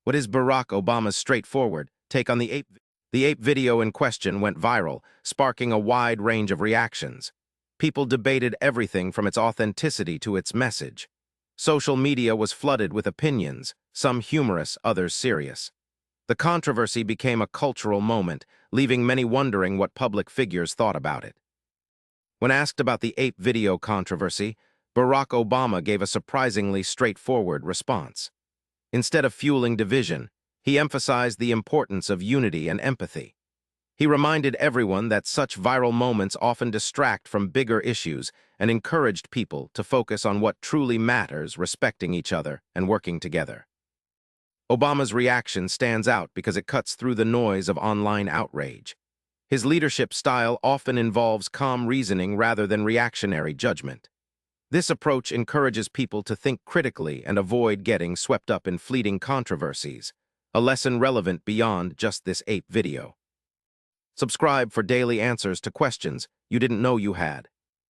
What is Barack Obama's straightforward take on the ape? The ape video in question went viral, sparking a wide range of reactions. People debated everything from its authenticity to its message. Social media was flooded with opinions, some humorous, others serious. The controversy became a cultural moment, leaving many wondering what public figures thought about it. When asked about the ape video controversy, Barack Obama gave a surprisingly straightforward response. Instead of fueling division, he emphasized the importance of unity and empathy. He reminded everyone that such viral moments often distract from bigger issues and encouraged people to focus on what truly matters, respecting each other and working together. Obama's reaction stands out because it cuts through the noise of online outrage. His leadership style often involves calm reasoning rather than reactionary judgment. This approach encourages people to think critically and avoid getting swept up in fleeting controversies, a lesson relevant beyond just this ape video. Subscribe for daily answers to questions you didn't know you had.